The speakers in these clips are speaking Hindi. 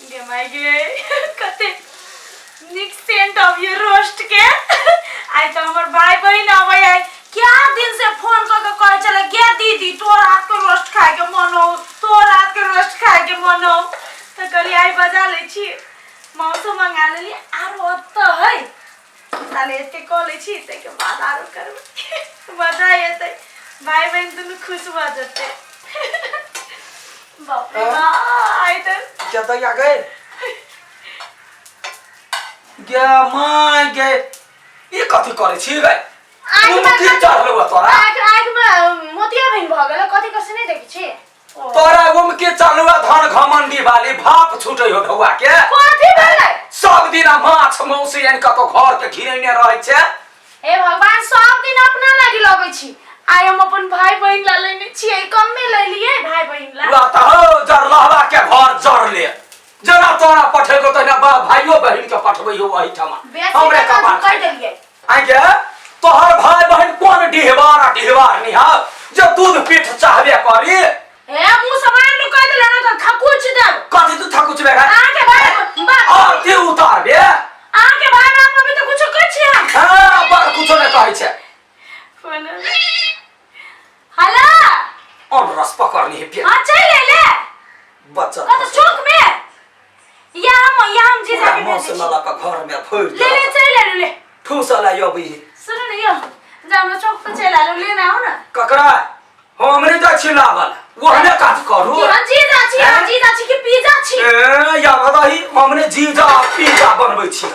गे माय गे कते निक सेंट ऑफ ये रोस्ट के आई तो हमर भाई बहन आवे है क्या दिन से फोन क के कहे चले गे दीदी तोर हाथ के रोस्ट खाए के मन हो तोर हाथ के रोस्ट खाए के मन हो तो कहली आई बजा ले छी मौसो मंगा लेली आरो त है ताले एते क ले छी ते के बाद आरो करब मजा एते भाई बहन दुनु खुश भ जते बाप रे आई तो ज्यादा आ गए गे माय गे ये कथि करे छी गए तू की चढ़लो तोरा आग में मोतिया बहन भ गेल कथि कसे नहीं देखि छी तोरा ओम के चलुआ धन घमंडी वाली भाप छूटे हो ढौआ के कथि भेलै सब दिन माछ मौसी एन कतो घर के घिरैने रहै छै हे भगवान सब दिन अपना लागि लगै छी आई हम अपन भाई बहन ला लेने छियै कम में ले लिए भाई बहन ला लाता हो जरलहवा के घर जर ले जना तोरा पठेको त ना भाइयो बहन के पठबै हो वही ठमा हमरे का बात कर देलिए आ गे तोहर भाई बहन कोन डिहवार निहा जे दूध पीठ चाहबे करी ए मु समान नु कह देले न त थकुच देब कथि तू थकुच बे आके भाई बात आ ते उतार बे आके भाई बाप अभी तो कुछ कहै छी हां पर कुछ नै कहै छै फोन हेलो और रस पकड़नी है हां चल ले बच्चा कत चौक में या हम जी जाके मौसम वाला का घर में फोड़ ले चल ले ठूसला यो भी सुन न यो जाम चौक पे चला लो लेना हो ना ककरा हमरे जा छी लागल ओहने काज करू जी जाची के पिज्जा छी ए या बताही हमने जीजा पिज्जा बनबै छी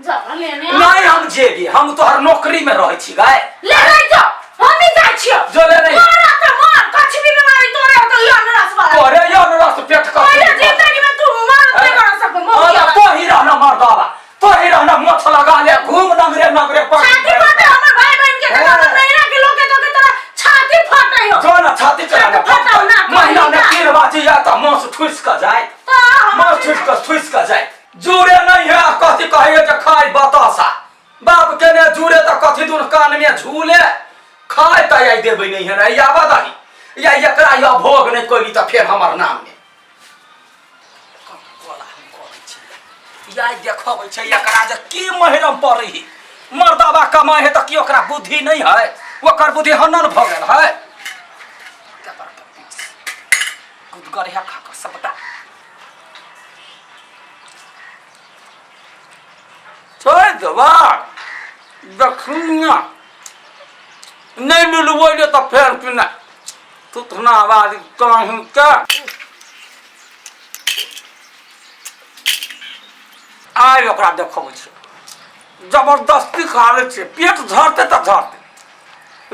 जा लेने नहीं हम जेबी हम तोहर नौकरी में रहै छी गाय ले जा हम ही जाय छी जो ले नहीं तोरा त मार कछ भी बीमारी तोरे तो यो नरस वाला अरे यो रस पेट का अरे जिंदगी में तू मार नहीं कर सकबो मोर तो ही रहना मर्दावा तो ही रहना मोछ लगा ले घूम नगरे पर छाती फटे हमर भाई बहन के तो नहीं ना के लोग के तो तेरा छाती फटे हो जो ना छाती चला फटाओ ना महीना में 3 बाजी या तो मोछ ठुस का जाए मोछ ठुस का जाए जुरे नहीं है कथि कहिए जे खाई बतासा बाप के ने जुरे त कथि दुन कान में झूले खाए त आई देबै नहीं है ना या बदाही या एकरा या भोग नहीं कोली त फिर हमर नाम में या देखबै छै एकरा जे की महिरम पड़ही मर्दावा कमाए है त की ओकरा बुद्धि नहीं है ओकर बुद्धि हनन भ गेल है गुदगरिया खा के सबटा छोड़ देबा देखिया नहीं मिलबो तो फेर पिना तू तना आवाज कहीं के आइ ओकरा देखबै छै जबरदस्ती खावे छै पेट झरते त झरते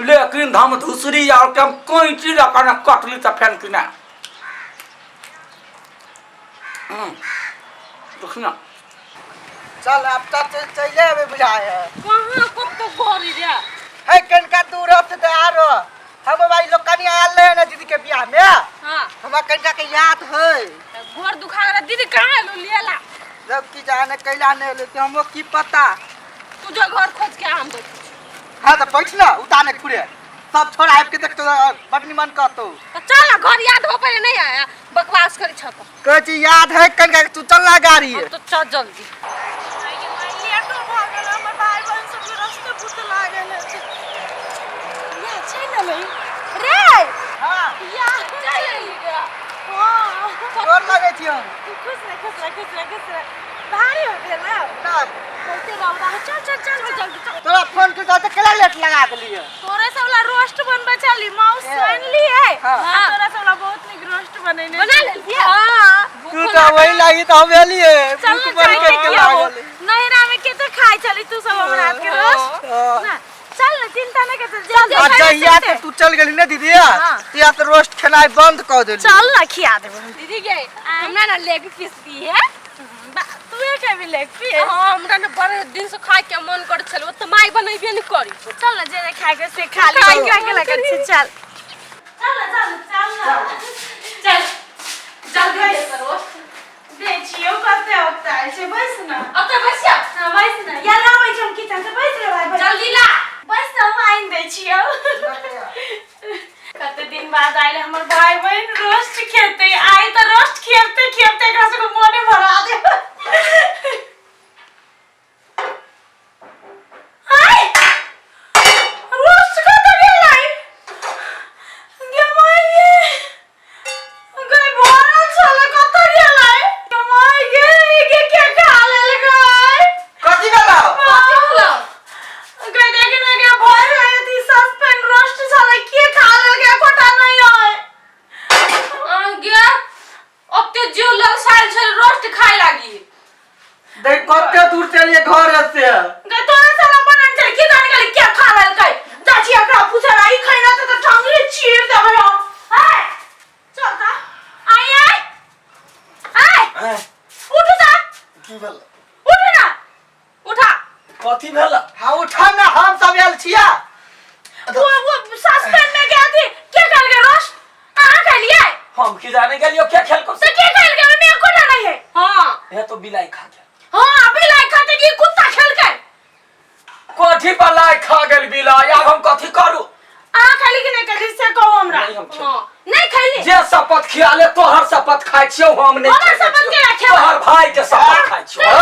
लेकिन हम धुसरी और के कोई चीज अपन कटली त फेन पिना देखना चल अब तक चले अबे बुझाए है कहां कब तो गोरी रे है कनका दूर हफ्ते तो आरो हम भाई लोग कनी आल रहे ना दीदी के बियाह में हां हमरा कनका के याद है घर दुखा रे दीदी कहां लो लेला जब की जाने कैला ने लेते हमो की पता तुझे घर खोज के हम बैठ हां तो बैठ ना उताने खुरे सब छोड़ आब के देख तो बटनी मन कहतो तो चल ना घर याद हो पहले नहीं आया बकवास करी छ तो कह जी याद है कनका तू चल ना गाड़ी है तो चल जल्दी लेट हो गेल हमर भाई बहन सब रास्ते भूत लागल है या छै ना नहीं रे हां या चल रे हां और लगे छी हम खुश रह भारी हो गेल ना बोलते रहो चल जल्दी चल तोरा फोन के साथ केला लेट लगा देलिए तोरे सबला रोस्ट बनबे चली माउस सुन ली है हां तोरा सबला बहुत निक रोस्ट बनेने बना ले हां तू तो वही लागी तो हम एलिए भूख बन के लागल नहीं ना में केते खाई चली तू सब हमरा हाथ के रोस्ट ना चल ना चिंता नहीं कर जल्दी अच्छा या के तू चल गेली ना दीदी या तो रोस्ट खेनाई बंद कर देली चल ना खिया देबो दीदी गे हमरा ना लेग पीस दी है तू के भी लेग पीस हां हमरा ना बड़े दिन से खाए के मन कर छल त माई बनैबे नहीं करी चल ना जे खाए के से खा ले के लगे चल ना चल जल्दी करो दे छियो करते होता है से बस ना अत बसिया हां बस ना या ना बैठ हम किचन से बैठ रे भाई जल्दी ला बस हम आइन दे छियो कते दिन बाद आइले हमर भाई बहन रोस्ट खेते आई त रोस्ट खेते एकरा से मोने भरा देख कते दूर चलिए घर से तोरा साला बनन चल की जाने गली क्या खा रहल कै जाची एकरा पूछे आई खैना त ठंगरी चीर देबै हम ए चल ता आई उठ जा की भेल उठ ना उठा कथी भेल हां उठा ना हम सब आयल छिया वो सस्पेंड में गया थी क्या कर गए रोश कहां के लिए हम की जाने के लिए क्या खेल को से क्या कर गए मेरे को नहीं है हां ये तो बिलाई खा गया हां बिलाई खाते की कुत्ता खेल के कथी बिलाई खा गेल बिलाई अब हम कथी करू आ खाली के नहीं कर से कहो हमरा नहीं हम खेल। हां नहीं खैली जे शपथ खियाले तोहर शपथ खाइ छियौ हम नहीं हमर शपथ के रखे तोहर भाई के शपथ खाइ छियौ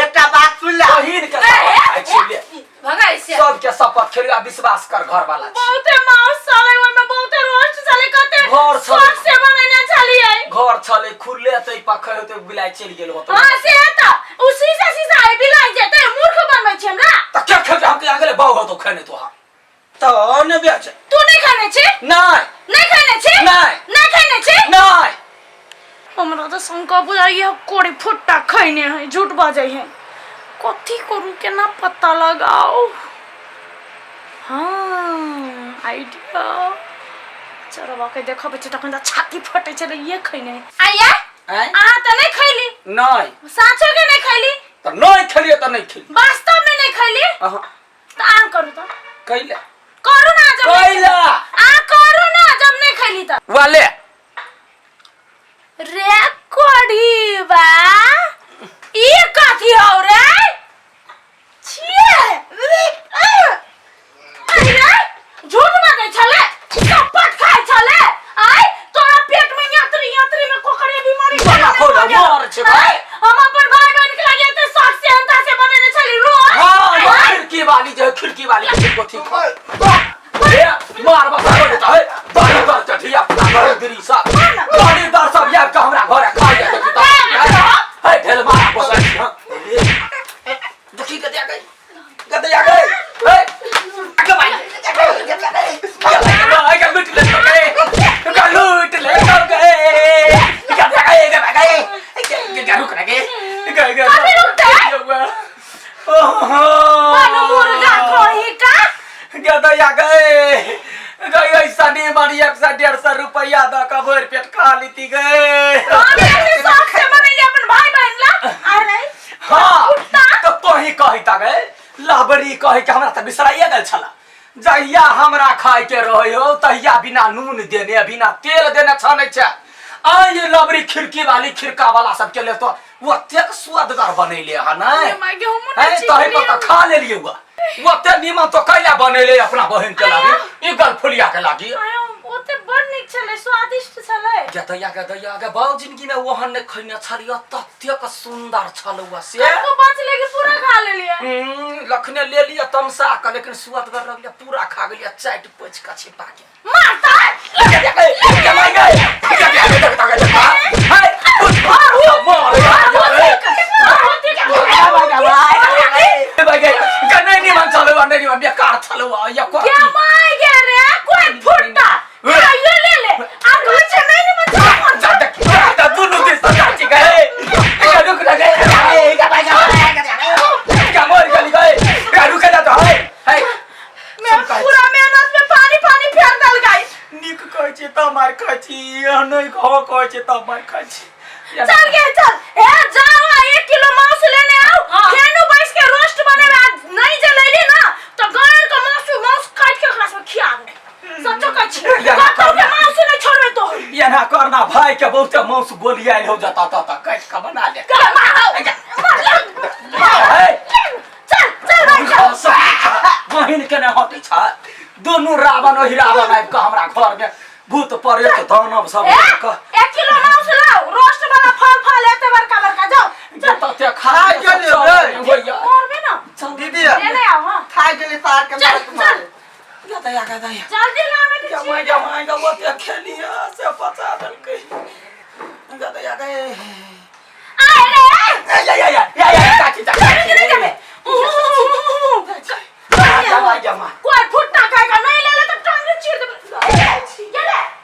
एकटा बात सुन ले बहिन के शपथ खाइ छियौ ले भगाई से सब के शपथ खेलिया विश्वास कर घर वाला छी बहुते मांस साले ओय में बहुते रोस्ट साले कहते घर छले। शौक से बनाने चली है घर छले खुले तै पखै होते बिलाई चल गेल होतो हां से त उसी से सीधा है बिलाई जेते मूर्ख बनबै छी हमरा त क्या खेल हम के आगे बाऊ हो तो खने तो हा तो ने बेच तू नहीं खाने छी नहीं खाने छी नहीं खाने छी नहीं हमरा तो शंका बुझाइए कोड़ी फुट्टा खैने है झूठ बाजै है कथी करू केना पता लगाओ हाँ आइडिया चरवा के देखब छ तखन त छाती फटे छ ये खैने आइया आ त नहीं खैली नहीं साचो के नहीं खैली तो नहीं खेलिए तो नहीं खेली वास्तव में नहीं खैली अहाँ त आ करू त कैले करू ना जब कैला आ करू ना जब नहीं खैली त वाले रे कोड़ी बा ये कथी हो रे छिए अरे झूठ बाजै छले चपट खाइ छले आइ तोरा पेट में यात्री में कोकरे बीमारी बना खोला मार छे भाई हम अपन भाई बहन के लगे ते शौक से अंता से बनेने छली रो हां खिड़की वाली जो खिड़की वाली के कोठी ए मार बता देता है बारी बार चढ़िया घर गिरी सा बारी बार सब याद का हमरा घर खा जा देखी तो है ढेल मारा बसा देखी के आ गई ए आगे भाई आगे लूट ले गए लूट ले गए क्या रुक रहे गए अभी रुकते मानो मुर्गा कोही का गदा या गए ऐसा नहीं मारी 150 रुपया दा का भर पेट खा लेती गए हम अपने शौक से बनैले अपन भाई बहन ला अरे हां तो ही कहि ता गए लाबरी कहि के हमरा त बिसराइए गेल छला जहिया हमरा खाय के रहै हो तहिया बिना नून देने बिना तेल देने छनै छ ये लबरी खिड़की वाली खिड़का वाला सब के ले तो वो तेक स्वादगर बनैले ह नै है तहि तो खा लेलिए हुआ वो ते नीमन तो कैला बनैले अपना बहन के लागी ई गल फुलिया के लागी ओते बड़ निक छले स्वादिष्ट छले गदया के बाउ जिंदगी में ओहन ने खैने छलियो तत्यक सुंदर छलुआ से हमको बच लेके पूरा खा लेलिए लखने ले लिया तमसा का लेकिन स्वादगर रहलिए पूरा खा गेलिए चाट पोछ का छिपा के मारता बेकार छलुआ या क्या माय गे रे कोई फुट्टा ये ले ले आ कुछ नहीं मन जा दोनों के साथ गए रुक गए क्या मर गए रुक जा तो है मैं पूरा मेहनत में पानी फेर दल गई निक कहै छी त मार खाइ छी नहीं खो कहै छी त मार खाइ छी चल गे चल ए जाओ 1 किलो मांस लेने आओ केनु बैस के रोस्ट बनेबे नहीं जलैली ना तो गायर का मांस काट के ओकरा से खिया दे सच्चो कहै छी कतौ के मांस नहीं छोड़बे तो ये ना करना भाई के बहुत मांस गोलियाल हो जाता त काट के बना ले चल बहिन के न हटै छ दोनों रावण ओहि रावण आबि के हमरा घर में भूत प्रेत दानव सब 1 किलो मांस लाओ रोस्ट वाला फल एते बड़का जाओ तते खा गेले भैया मरबे ना दीदी ले आओ हां खा गेली तार के मार तुम्हारे गदया जल्दी लाने के जमा वो खेलिया से पचा दल के गदया गए